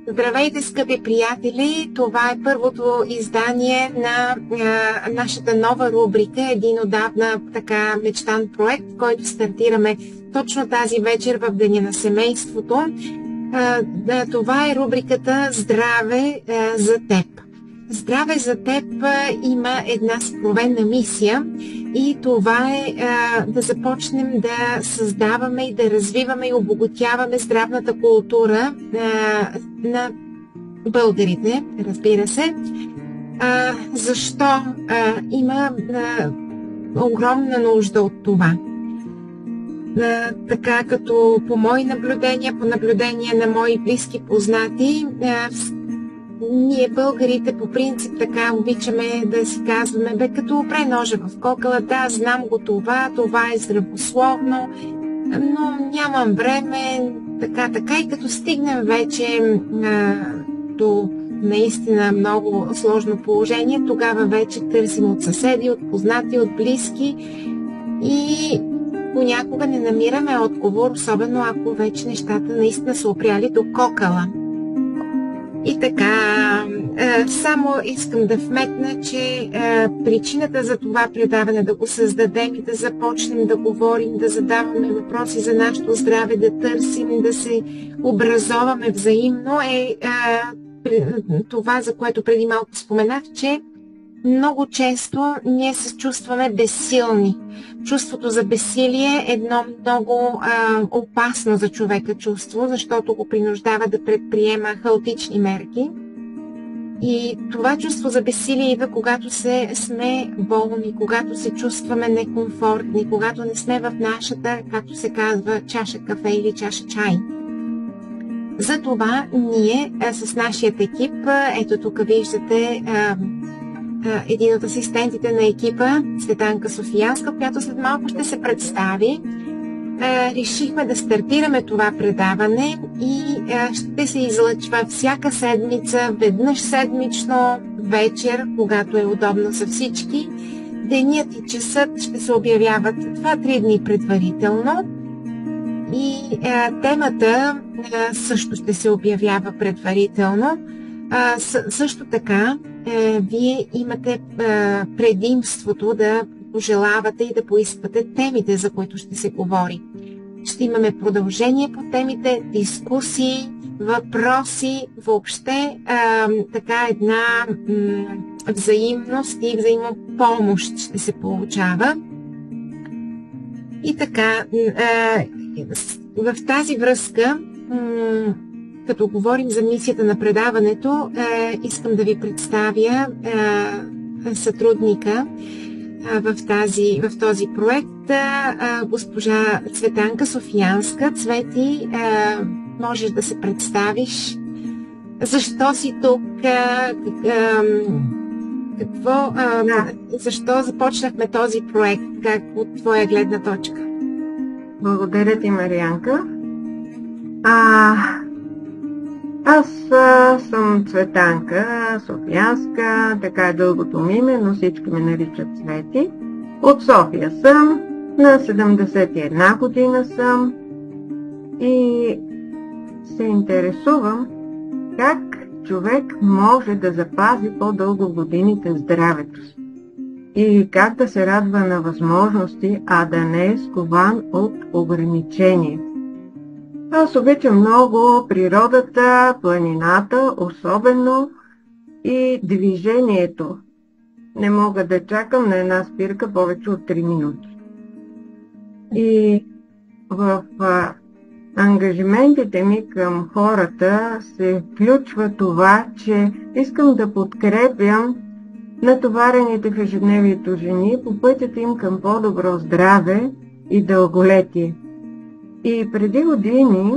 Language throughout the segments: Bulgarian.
Здравейте, скъпи приятели! Това е първото издание на нашата нова рубрика, един отдавна така мечтан проект, който стартираме точно тази вечер в Деня на семейството. Това е рубриката Здраве за теб. Здраве за теб има една съкровенна мисия и това е да започнем да създаваме и да развиваме и обогатяваме здравната култура на българите, разбира се. Защо има огромна нужда от това? Така като по мои наблюдения, по наблюдения на мои близки познати, ние българите по принцип така обичаме да си казваме, като опре ножа в кокала, да, знам го това е здравословно, но нямам време, така и като стигнем вече до наистина много сложно положение, тогава вече търсим от съседи, от познати, от близки и понякога не намираме отговор, особено ако вече нещата наистина са опряли до кокала. И така, само искам да вметна, че причината за това предаване да го създадем и да започнем да говорим, да задаваме въпроси за нашето здраве, да търсим, да се образоваме взаимно е това, за което преди малко споменах, че много често ние се чувстваме безсилни. Чувството за безсилие е едно много опасно за човека чувство, защото го принуждава да предприема хаотични мерки. И това чувство за безсилие идва, когато сме болни, когато се чувстваме некомфортни, когато не сме в нашата, както се казва, чаша кафе или чаша чай. Затова ние с нашият екип, ето тук виждате един от асистентите на екипа, Цветанка Софиянска, която след малко ще се представи. Решихме да стартираме това предаване и ще се излъчва всяка седмица, веднъж седмично, вечер, когато е удобно за всички. Денят и часът ще се обявяват 2-3 дни предварително и темата също ще се обявява предварително. Също така, вие имате предимството да пожелавате и да поискате темите, за които ще се говори. Ще имаме продължение по темите, дискусии, въпроси, въобще така една взаимност и взаимопомощ ще се получава. И така, в тази връзка, като говорим за мисията на предаването, искам да ви представя сътрудника в този проект, госпожа Цветанка Софиянска. Цвети, можеш да се представиш? Защо си тук? Защо започнахме този проект? Как от твоя гледна точка? Благодаря ти, Марианка. Аз съм Цветанка Софиянска, така е дългото ми име, но всички ме наричат Цвети. От София съм, на 71 година съм и се интересувам как човек може да запази по-дълго годините здравето си и как да се радва на възможности, а да не е скован от ограничения. Аз обичам много природата, планината, особено и движението. Не мога да чакам на една спирка повече от 3 минути. И в ангажиментите ми към хората се включва това, че искам да подкрепям натоварените в ежедневието жени по пътята им към по-добро здраве и дълголетие. И преди години,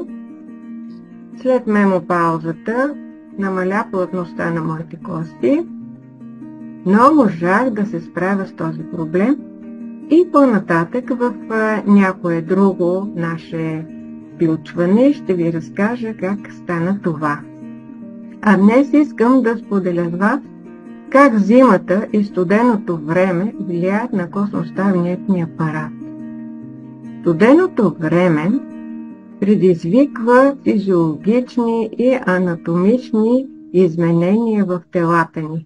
след мемопаузата, намаля плътността на моите кости, но можах да се справя с този проблем и по-нататък в някое друго наше включване ще ви разкажа как стана това. А днес искам да споделя с вас как зимата и студеното време влияят на костно-ставният ни апарат. Студеното време предизвиква физиологични и анатомични изменения в телата ни.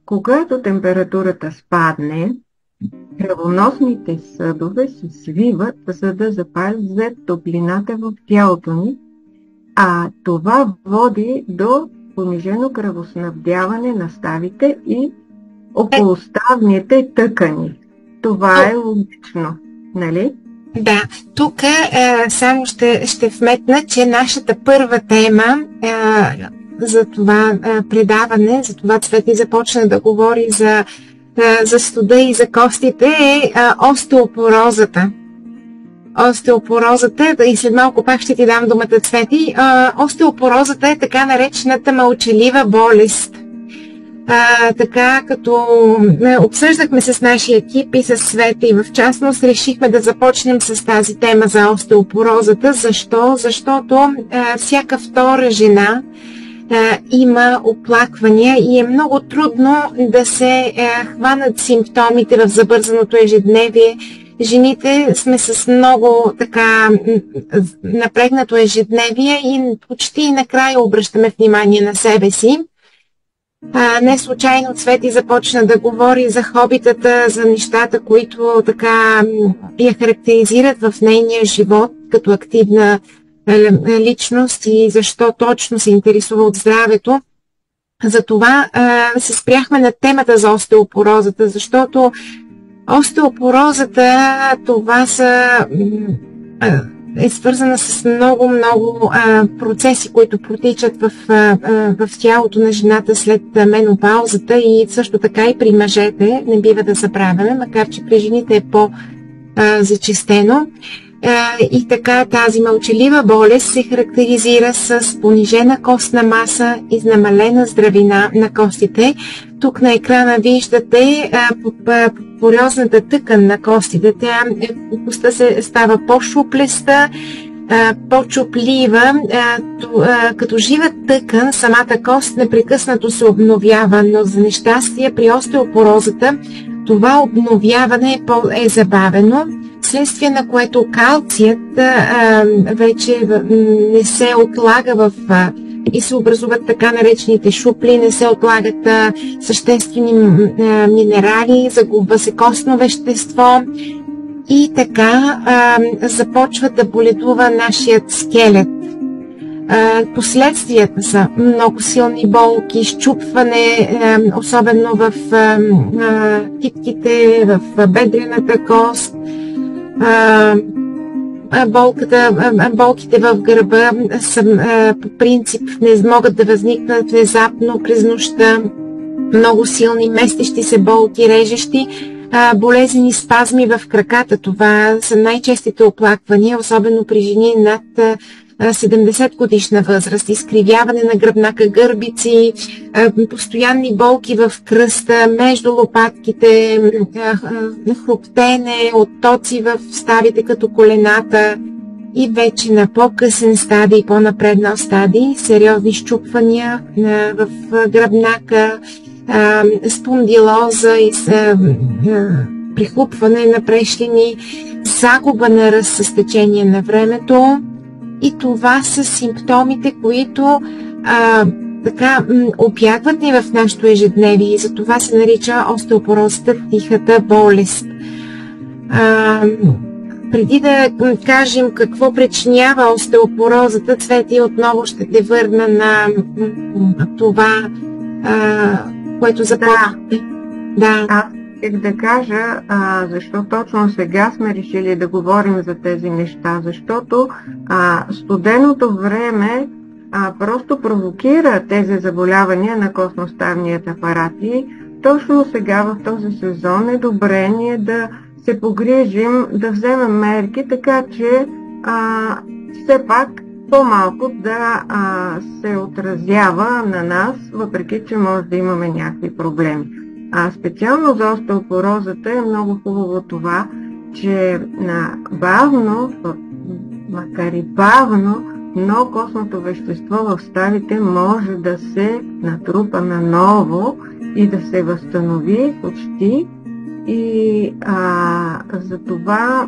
Когато температурата спадне, кръвоносните съдове се свиват, за да запазят топлината в тялото ни, а това води до понижено кръвоснабдяване на ставите и околоставните тъкани. Това е логично, нали? Да, тук само ще вметна, че нашата първа тема за това предаване, за това Цвети започна да говори за студа и за костите е остеопорозата. Остеопорозата, и след малко пак ще ти дам думата, Цвети. Остеопорозата е така наречената мълчалива болест. Така като обсъждахме с нашия екип и с Света и в частност решихме да започнем с тази тема за остеопорозата. Защо? Защото всяка втора жена има оплаквания и е много трудно да се хванат симптомите в забързаното ежедневие. Жените сме с много така напрегнато ежедневие и почти накрая обръщаме внимание на себе си. Не случайно Цвети започна да говори за хобитата, за нещата, които така я характеризират в нейния живот като активна личност и защо точно се интересува от здравето. Затова се спряхме на темата за остеопорозата, защото остеопорозата това е свързана с много процеси, които протичат в тялото на жената след менопаузата и също така и при мъжете, не бива да забравяме, макар че при жените е по-зачестено. И така тази мълчалива болест се характеризира с понижена костна маса и намалена здравина на костите. Тук на екрана виждате пориозната тъкан на костите. Костта се става по-шуплеста, по-чуплива. Като жива тъкан, самата кост непрекъснато се обновява, но за нещастие при остеопорозата това обновяване е забавено, вследствие на което калцият вече не се отлага и се образуват така наречените шупли, не се отлагат съществени минерали, загубва се костно вещество и така започва да боледува нашият скелет. Последствията са много силни болки, счупване, особено в китките, в бедрената кост, болките в гърба по принцип не могат да възникнат внезапно през нощта, много силни местещи се болки, режещи, болезнени спазми в краката. Това са най-честите оплаквания, особено при жени над 70 годишна възраст, изкривяване на гръбнака, гърбици, постоянни болки в кръста, между лопатките, хруптене, оттоци в ставите като колената и вече на по-късен стадий, по-напреднал стадий, сериозни счупвания в гръбнака, спондилоза и прихлупване на прещини, загуба на ръст с течение на времето. И това са симптомите, които така обягват ни в нашето ежедневие и за това се нарича остеопорозата тихата болест. Преди да кажем какво причинява остеопорозата, Цвети, отново ще те върна на това, което започнахме. Да. Аз исках да кажа, защо точно сега сме решили да говорим за тези неща, защото студеното време просто провокира тези заболявания на костноставният апарат и точно сега в този сезон е добре ние да се погрижим, да вземем мерки, така че все пак по-малко да се отразява на нас, въпреки че може да имаме някакви проблеми. Специално за остеопорозата е много хубаво това, че бавно, макар и бавно, но костното вещество в ставите може да се натрупа наново и да се възстанови почти. И за това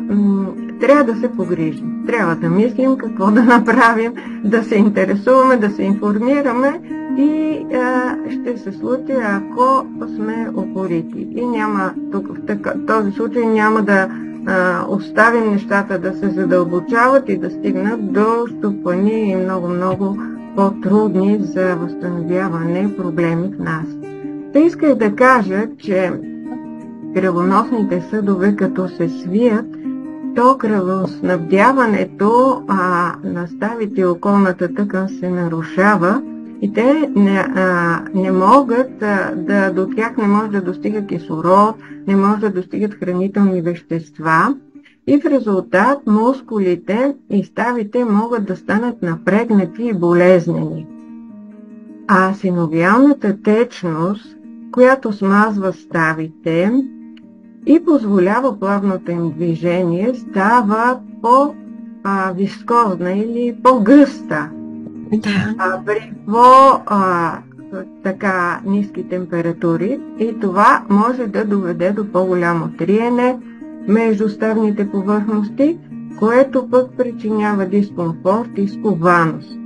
трябва да се погрижим. Трябва да мислим какво да направим, да се интересуваме, да се информираме и ще се случи, ако сме упорити. И няма, тук в този случай няма да оставим нещата да се задълбочават и да стигнат до щупани и много по-трудни за възстановяване проблеми в нас. Та исках да кажа, че кръвоносните съдове, като се свият, то кръвоснабдяването на ставите и околната тъкан се нарушава и те не могат до тях не може да достига кислород, не може да достигат хранителни вещества и в резултат мускулите и ставите могат да станат напрегнати и болезнени. А синовиалната течност, която смазва ставите и позволява плавното им движение, става по-вискозна или по-гъста. При така ниски температури и това може да доведе до по-голямо триене между ставните повърхности, което пък причинява дискомфорт и скованост.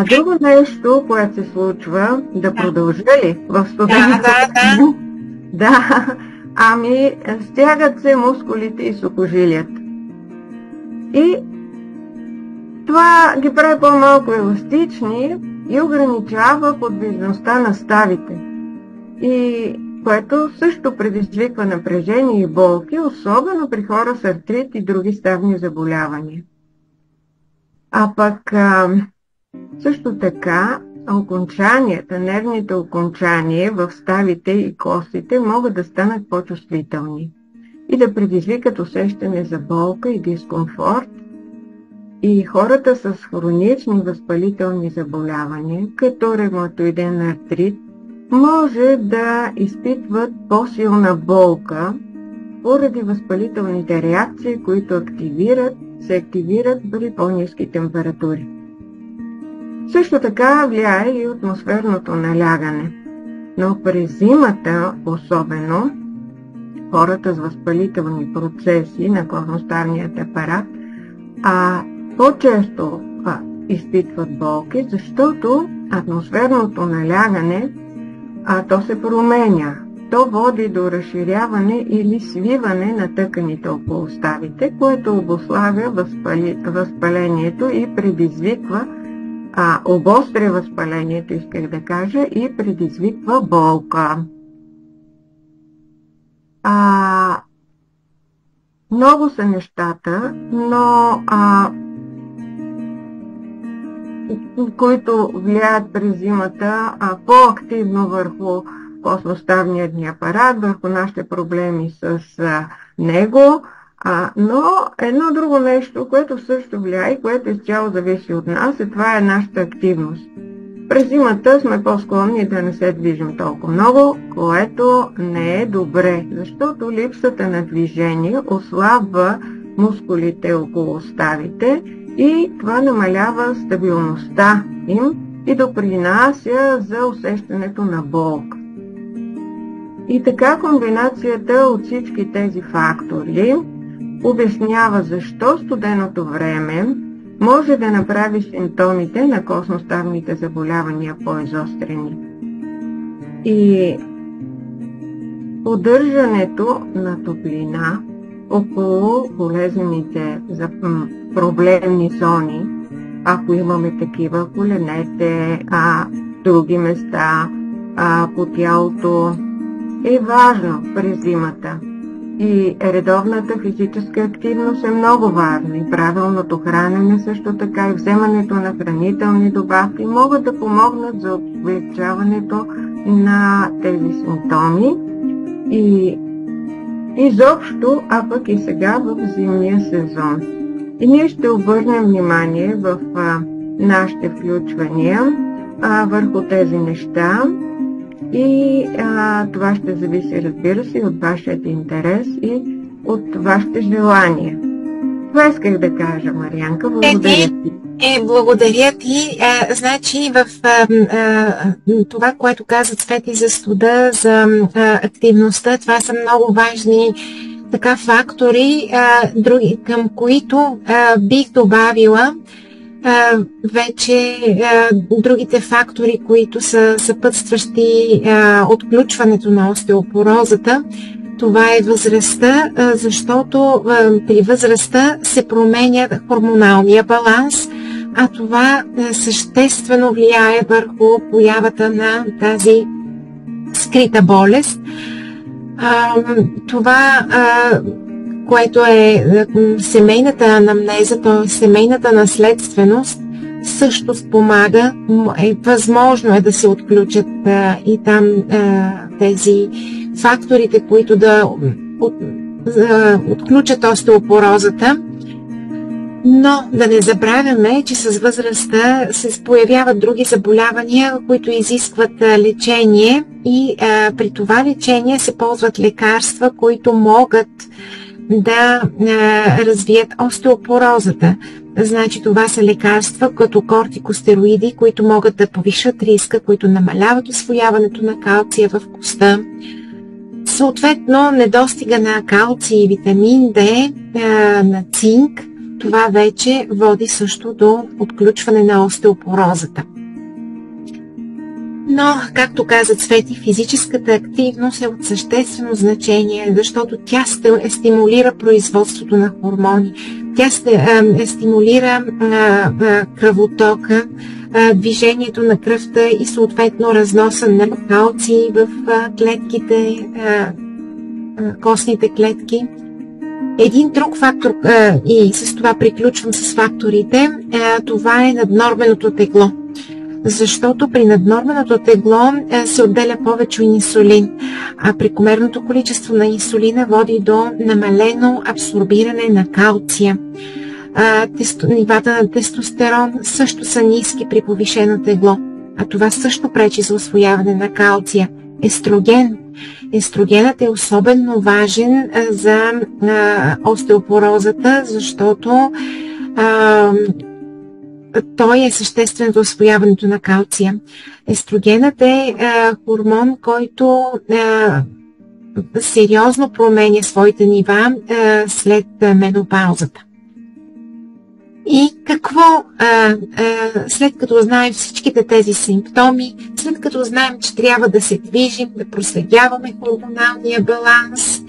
Друго нещо, което се случва, да продължа ли в студената? Да. Стягат се мускулите и сухожилията. И това ги прави по-малко еластични и ограничава подвижността на ставите. И което също предизвиква напрежение и болки, особено при хора с артрит и други ставни заболявания. Също така, нервните окончания в ставите и костите могат да станат по-чувствителни и да предизвикат усещане за болка и дискомфорт. И хората с хронични възпалителни заболявания, като ревматоиден артрит, може да изпитват по-силна болка поради възпалителните реакции, които се активират при по-ниски температури. Също така влияе и атмосферното налягане, но през зимата особено хората с възпалителни процеси на кожно-ставният апарат по-често изпитват болки, защото атмосферното налягане то се променя. То води до разширяване или свиване на тъканите около ставите, което обуславя възпалението и предизвиква обостря възпалението, исках да кажа, и предизвиква болка. Много са нещата, но които влияят през зимата по-активно върху костно-ставния ни апарат, върху нашите проблеми с него. Но едно друго нещо, което също влияе и което изцяло зависи от нас, това е нашата активност. През зимата сме по-склонни да не се движим толкова много, което не е добре, защото липсата на движение ослабва мускулите около ставите и това намалява стабилността им и допринася за усещането на болка. И така комбинацията от всички тези фактори обяснява защо студеното време може да направи симптомите на костно-ставните заболявания по-изострени. И поддържането на топлина около болезнените проблемни зони, ако имаме такива, коленете, други места по тялото, е важно през зимата. И редовната физическа активност е много важна. И правилното хранене също така и вземането на хранителни добавки могат да помогнат за облегчаването на тези симптоми. И изобщо, пък и сега в зимния сезон. И ние ще обърнем внимание в нашите включвания върху тези неща. И това ще зависи, разбира се, от вашият интерес и от вашите желания. Това исках да кажа, Марианка. Благодаря ти. Благодаря ти. Значи в това, което каза Цвети за студа, за активността, това са много важни така фактори, други, към които бих добавила вече другите фактори, които са съпътстващи отключването на остеопорозата. Това е възрастта, защото при възрастта се променя хормоналния баланс, а това съществено влияе върху появата на тази скрита болест. Това, което е семейната анамнеза, т.е. семейната наследственост, също спомага. Възможно е да се отключат и там тези факторите, които да отключат остеопорозата. Но да не забравяме, че с възрастта се появяват други заболявания, които изискват лечение и при това лечение се ползват лекарства, които могат да развият остеопорозата. Значи това са лекарства като кортикостероиди, които могат да повишат риска, които намаляват усвояването на калция в костта. Съответно, недостига на калций и витамин D, на цинк, това вече води също до отключване на остеопорозата. Но, както каза Цвети, физическата активност е от съществено значение, защото тя стимулира производството на хормони, тя стимулира кръвотока, движението на кръвта и съответно разноса на калций в клетките, костните клетки. Един друг фактор, и с това приключвам с факторите, това е наднорменото тегло. Защото при наднорменото тегло се отделя повече инсулин, а прекомерното количество на инсулина води до намалено абсорбиране на калция. Нивата на тестостерон също са ниски при повишено тегло, а това също пречи за усвояване на калция. Естроген. Естрогенът е особено важен за остеопорозата, защото той е съществен за усвояването на калция. Естрогенът е хормон, който сериозно променя своите нива след менопаузата. И какво, след като знаем всичките тези симптоми, след като знаем, че трябва да се движим, да проследяваме хормоналния баланс,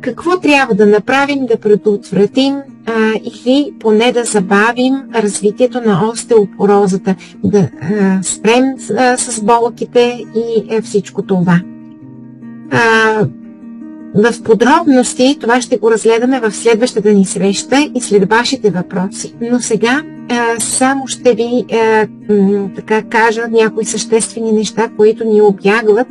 какво трябва да направим да предотвратим или поне да забавим развитието на остеопорозата, да спрем с болките и всичко това. В подробности това ще го разгледаме в следващата ни среща и след вашите въпроси. Но сега само ще ви кажа някои съществени неща, които ни обягват.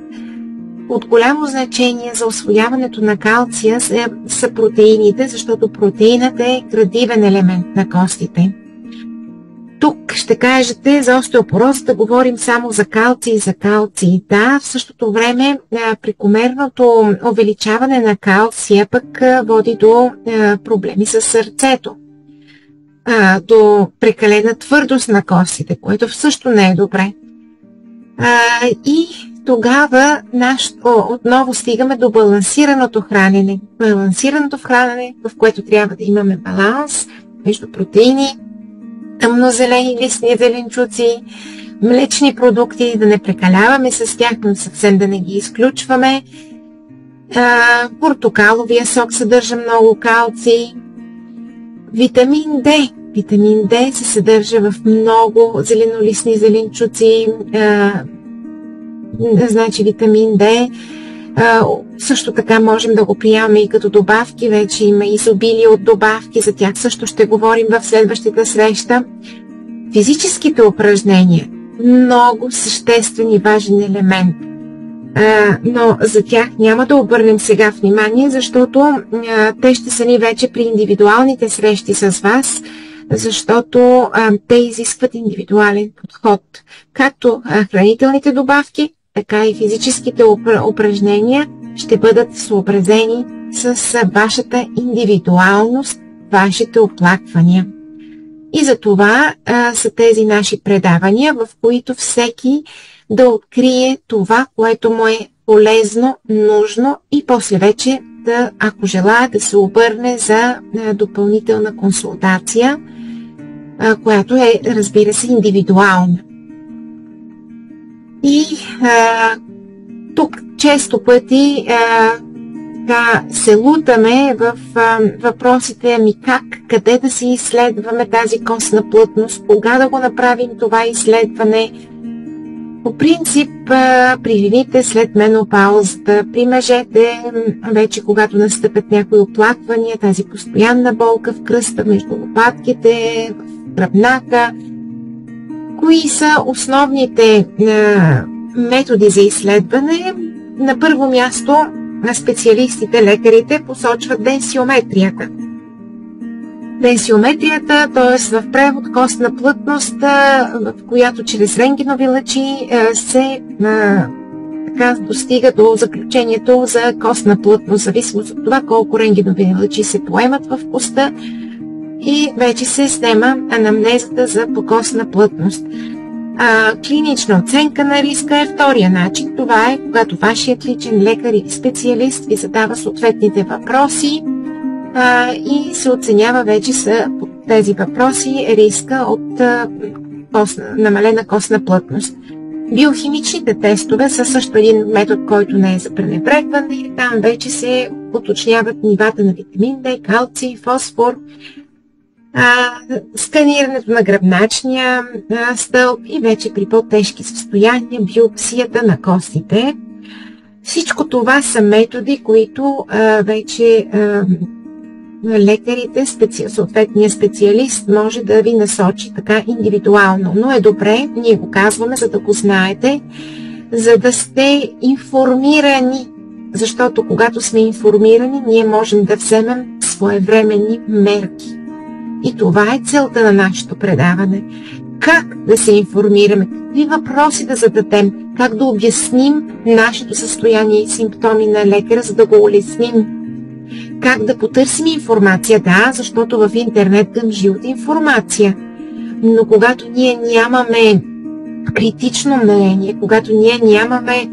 От голямо значение за усвояването на калция са протеините, защото протеинът е градивен елемент на костите. Тук ще кажете за остеопорозата, говорим само за калций. Да, в същото време прекомерното увеличаване на калция пък води до проблеми с сърцето, до прекалена твърдост на костите, което също не е добре. И тогава отново стигаме до балансираното хранене. Балансираното хранене, в което трябва да имаме баланс между протеини, тъмнозелени листни зеленчуци, млечни продукти, да не прекаляваме с тях, но съвсем да не ги изключваме. Портокаловия сок съдържа много калций. Витамин D. Витамин D се съдържа в много зеленолистни зеленчуци. Значи витамин D също така можем да го приемаме и като добавки. Вече има изобилие от добавки, за тях също ще говорим в следващата среща. Физическите упражнения, много съществен и важен елемент, но за тях няма да обърнем сега внимание, защото те ще са ни вече при индивидуалните срещи с вас, защото те изискват индивидуален подход. Както хранителните добавки, така и физическите упражнения ще бъдат съобразени с вашата индивидуалност, вашите оплаквания. И за това са тези наши предавания, в които всеки да открие това, което му е полезно, нужно и после вече ако желая, да се обърне за допълнителна консултация, която е, разбира се, индивидуална. И тук често пъти се лутаме в въпросите как, къде да си изследваме тази костна плътност, кога да го направим това изследване. По принцип, при жените след менопаузата, при мъжете, вече когато настъпят някои оплаквания, тази постоянна болка в кръста между лопатките, в гръбнака, кои са основните методи за изследване? На първо място специалистите, лекарите посочват денсиометрията. Денсиометрията, т.е. в превод костна плътност, в която чрез рентгенови лъчи се достига до заключението за костна плътност, зависимост от това колко рентгенови лъчи се поемат в коста и вече се снема анамнезата за костна плътност. Клинична оценка на риска е втория начин. Това е когато вашият личен лекар или специалист ви задава съответните въпроси и се оценява вече по тези въпроси риска от намалена костна плътност. Биохимичните тестове са също един метод, който не е за пренебрегване и там вече се уточняват нивата на витамин D, калций, фосфор, сканирането на гръбначния стълб и вече при по-тежки състояния биопсията на костите. Всичко това са методи, които вече лекарите, съответният специалист може да ви насочи така индивидуално. Но е добре, ние го казваме, за да го знаете, за да сте информирани. Защото когато сме информирани, ние можем да вземем своевременни мерки. И това е целта на нашето предаване. Как да се информираме, какви въпроси да зададем, как да обясним нашето състояние и симптоми на лекаря, за да го улесним. Как да потърсим информация, да, защото в интернет гъмжи от информация. Но когато ние нямаме критично мнение, когато ние нямаме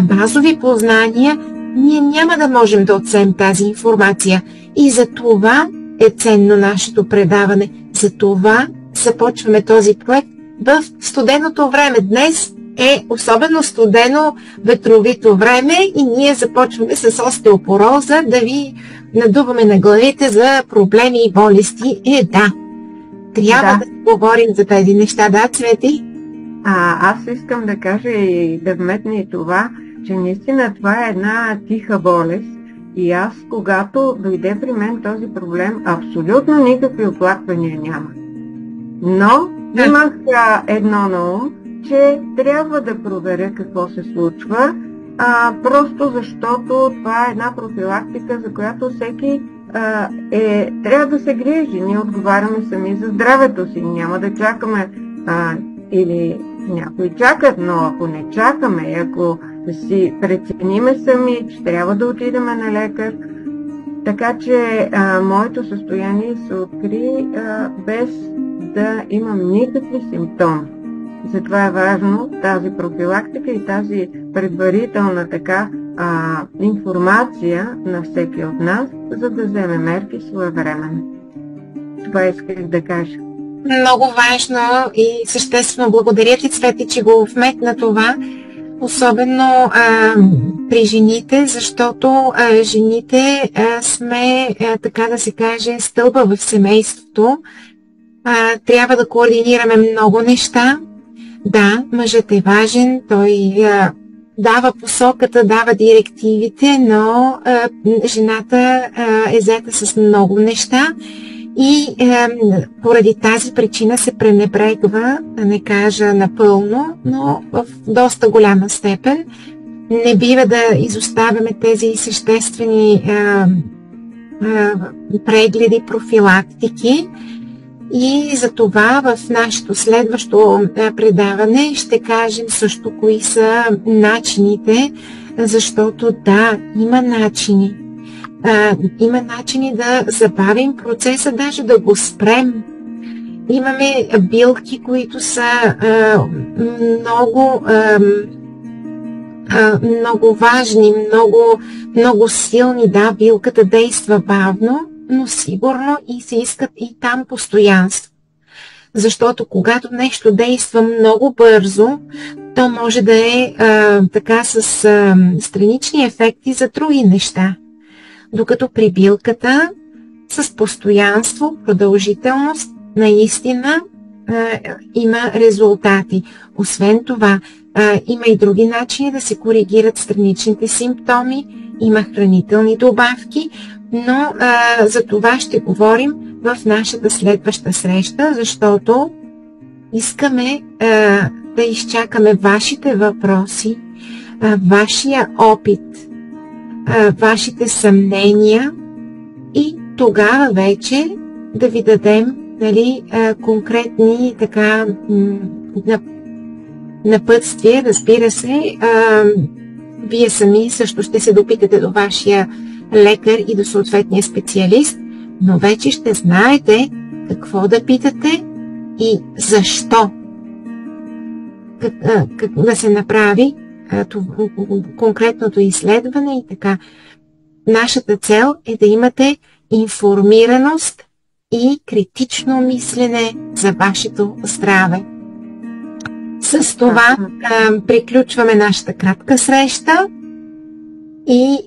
базови познания, ние няма да можем да оценим тази информация. И за това е ценно нашето предаване. За това започваме този проект в студеното време. Днес е особено студено ветровито време и ние започваме с остеопороза да ви надуваме на главите за проблеми и болести. Трябва да говорим за тези неща. Да, Цвети? Аз искам да кажа и да вметна и това, че наистина това е една тиха болест. И аз, когато дойде при мен този проблем, абсолютно никакви оплаквания няма. Но имах едно на ум, че трябва да проверя какво се случва, просто защото това е една профилактика, за която всеки трябва да се грижи. Ние отговаряме сами за здравето си. Няма да чакаме, или някои чакат, но ако не чакаме, ако си прецениме сами, че трябва да отидеме на лекар. Така че моето състояние се откри без да имам никакви симптоми. Затова е важно тази профилактика и тази предварителна информация на всеки от нас, за да вземе мерки своевременно. Това исках да кажа. Много важно и съществено. Благодаря ти, Цвети, че го вметна това. Особено при жените, защото жените сме, така да се каже, стълба в семейството. Трябва да координираме много неща. Да, мъжът е важен, той дава посоката, дава директивите, но жената е заета с много неща и поради тази причина се пренебрегва, да не кажа напълно, но в доста голяма степен. Не бива да изоставяме тези съществени прегледи, профилактики. И за това в нашето следващо предаване ще кажем също кои са начините, защото да, има начини. Има начини да забавим процеса, даже да го спрем. Имаме билки, които са много много важни, много силни. Да, билката действа бавно, но сигурно и се искат и там постоянство. Защото когато нещо действа много бързо, то може да е така с странични ефекти за други неща. Докато при билката с постоянство, продължителност, наистина има резултати. Освен това, има и други начини да се коригират страничните симптоми, има хранителни добавки, но за това ще говорим в нашата следваща среща, защото искаме да изчакаме вашите въпроси, вашия опит, вашите съмнения и тогава вече да ви дадем конкретни така напътствия. Разбира се, вие сами също ще се допитате до вашия лекар и до съответния специалист, но вече ще знаете какво да питате и защо да се направи конкретното изследване и така. Нашата цел е да имате информираност и критично мислене за вашето здраве. С това приключваме нашата кратка среща и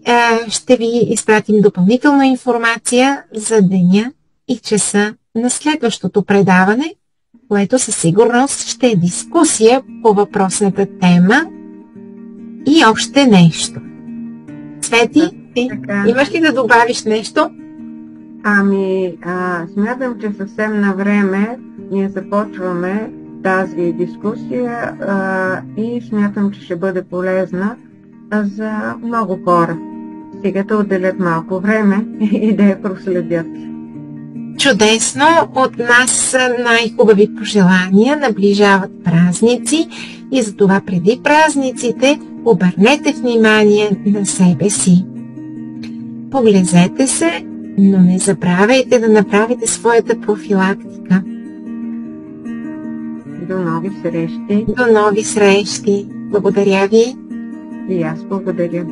ще ви изпратим допълнителна информация за деня и часа на следващото предаване, което със сигурност ще е дискусия по въпросната тема и още нещо. Цвети, имаш ли да добавиш нещо? Смятам, че съвсем на време ние започваме тази дискусия и смятам, че ще бъде полезна за много хора. Стига да отделят малко време и да я проследят. Чудесно! От нас най-хубави пожелания. Наближават празници и затова преди празниците обърнете внимание на себе си. Поглезете се, но не забравяйте да направите своята профилактика. До нови срещи! До нови срещи! Благодаря ви! И аз благодаря!